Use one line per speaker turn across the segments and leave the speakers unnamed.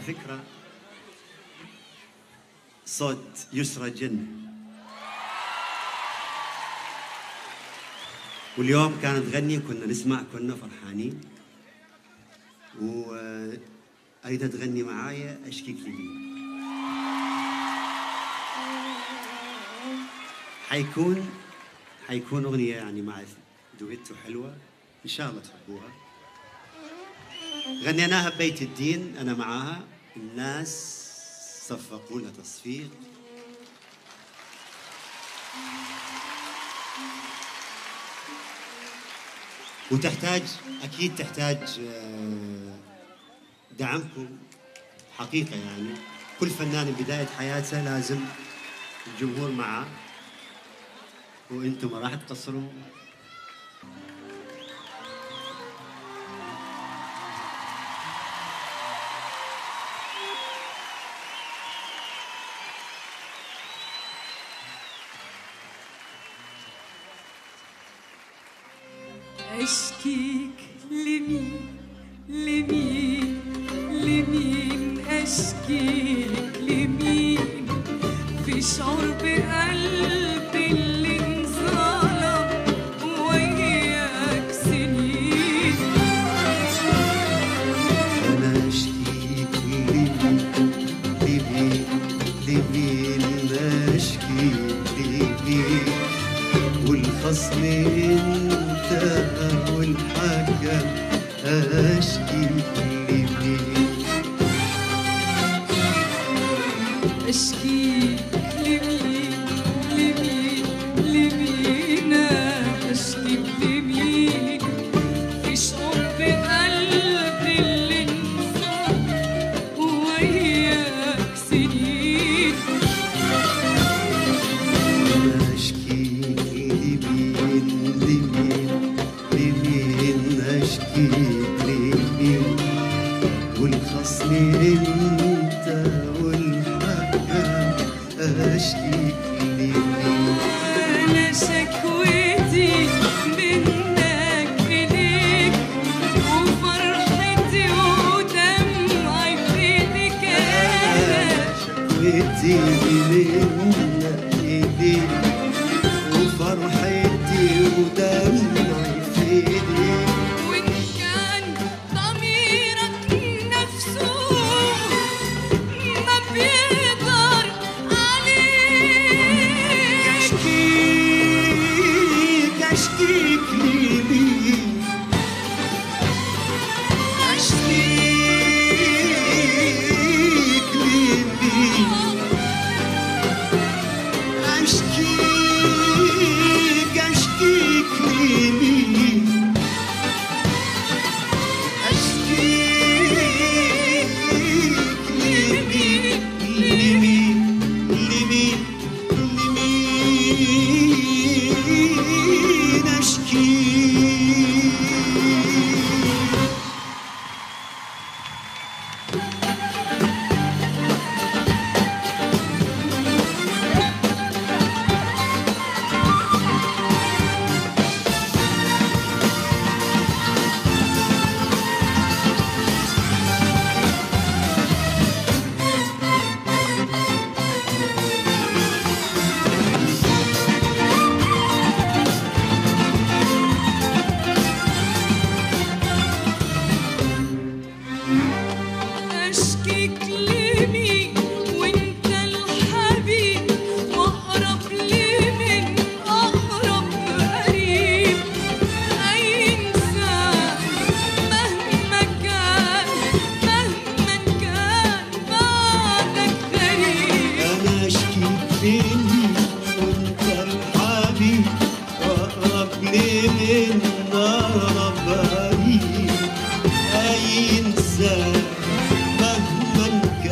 فكرة صوت يسرى جنة، واليوم كانت تغني كنا نسمع كنا فرحانين، وأيضا تغني معايا أشكيك لي. حيكون أغنية يعني مع دويتو حلوة إن شاء الله تحبوها. غنيناها ببيت الدين أنا معاها، الناس صفقوا لها تصفيق. وتحتاج أكيد تحتاج دعمكم حقيقة. يعني كل فنان بداية حياته لازم الجمهور معه، وانتم ما راح تقصروا.
أشكيك لمين لمين لمين، أشكيك لمين، في شعور بقلبي اللي انظلم وياك سنين.
أنا أشكيك لمين لمين، أشكيك لمين، والخصم انت والحكم، أشكيك لمين.
أشكيك لمين لمين لمين، أشكيك لمين، في شعور بقلبي اللي انصاب وياك سنين.
أشكيك لمين لمين، أشكيك لمين، والخصم انت والحكم، أشكيك لمين.
أنا شكوتي منك إليك، وفرحتي ودمعي في إيدك. أنا
شكوتي منك إليك، وفرحتي ودمعي في إيديك.
وإن كان ضميرك نفسه ما بيقدر عليك،
أشكيك لمين، أشكيك لمين، أشكيك لمين، أشكيك لمين لمين لمين لمين، أشكيك.
أشكيك لمين، وأنت الحبيب وأقرب لي من أقرب قريب. أي إنسان مهما كان بعدك غريب.
أنا أشكيك فيني وأنت الحبيب، وأقرب لي من أقرب قريب. أي إنسان مهما كان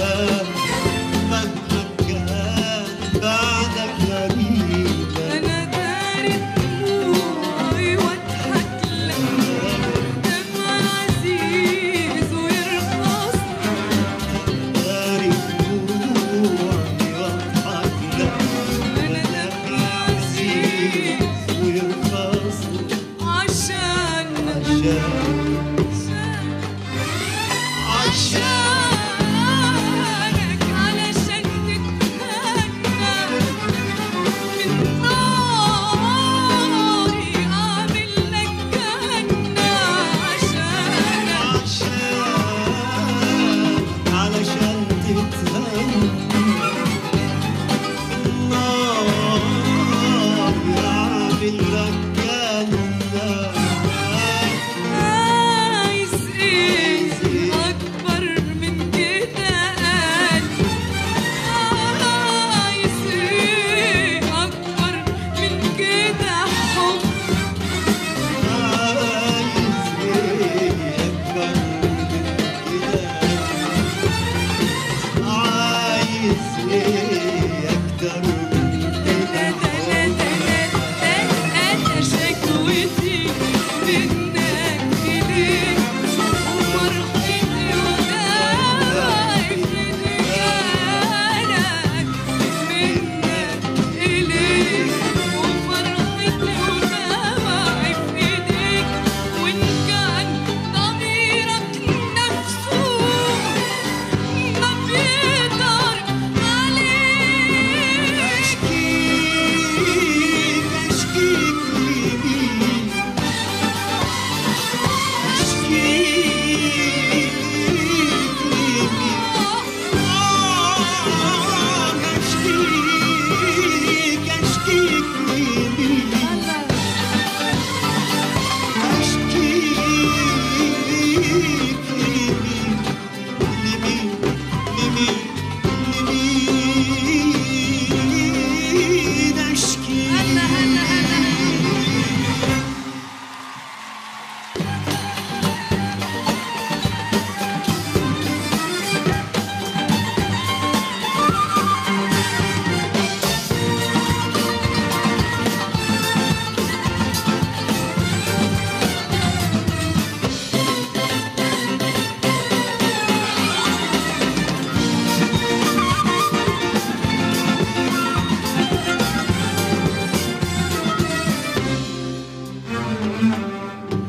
لمين اشكي
هلا هلا هلا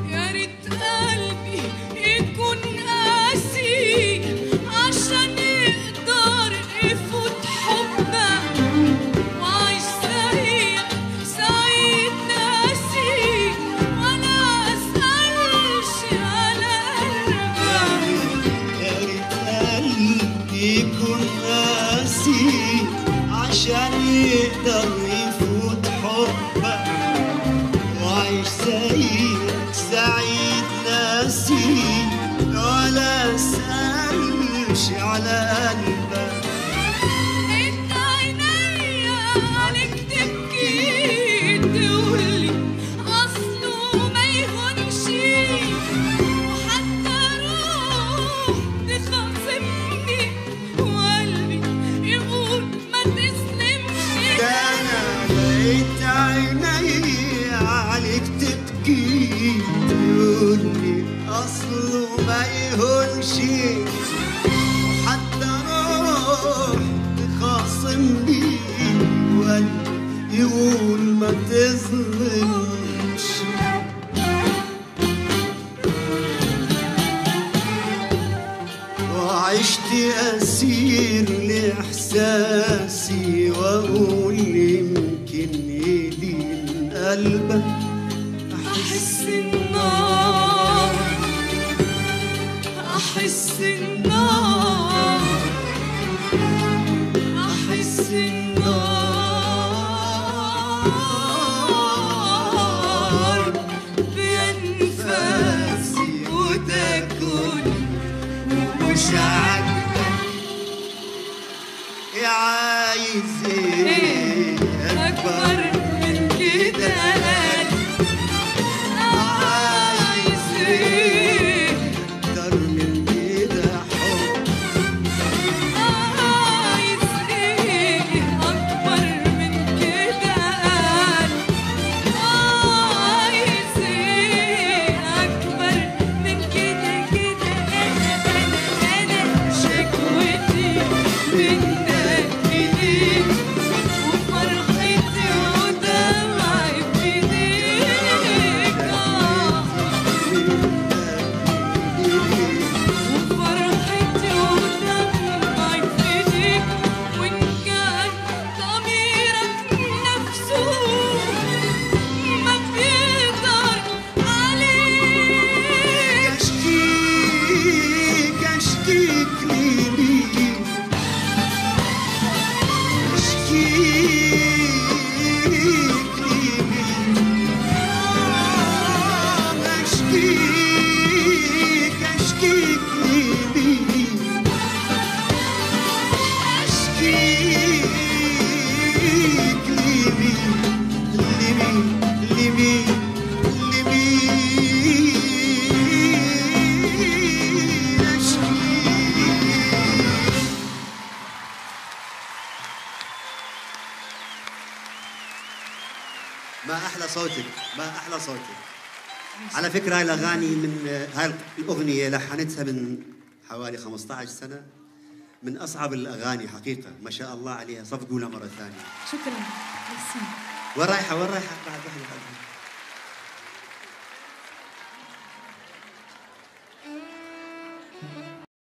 يا ريت قلبي يكون قاسي عشان يقدر يفوت حبك وعيش زيك سعيد ناسي ولا اسألش على قلبك.
يا ريت قلبي يكون قاسي عشان يقدر يفوت حبك وعيش زيك سعيد ناسي ولا اسألش على قلبك.
انت عينيا عليك تبكي تقولي اصله ما يهونش وحتى روح تخاصمني وقلبي يقول ما تسلمش.
ده انا لقيت عيني عليك تبكي تقولي اصله ما يهونش وحتى روح تخاصمني وقلبي يقول ما تظلمش. وعشت أسير لإحساسي وأقول يمكن يلين قلبك
أحس النار أحس النار أحس النار بأنفاسي وتاكل
مش عاجبك يا عايز إيه
أكبر من كده. عايز إيه
أكتر من كده حب.
عايز إيه أكبر من كده. عايز إيه أكبر من كده. كده أنا شكوتي منك إليك وفرحتي ودمعي في إيديك. وفرحتي ودمعي في إيديك وإن كان ضميرك نفسه ما بيقدر عليك.
أشكيك أشكيك لمين أشكيك لمين أشكيك أشكيك لمين أشكيك لمين لمين ما أحلى صوتك ما أحلى صوتك. على فكرة هاي الأغاني هاي الأغنية لحنتها من حوالي 15 سنة، من أصعب الأغاني حقيقة، ما شاء الله عليها. صفقوا لها مرة ثانية.
شكرا. ميرسي.
وين رايحة وين رايحة بعد واحدة بعد.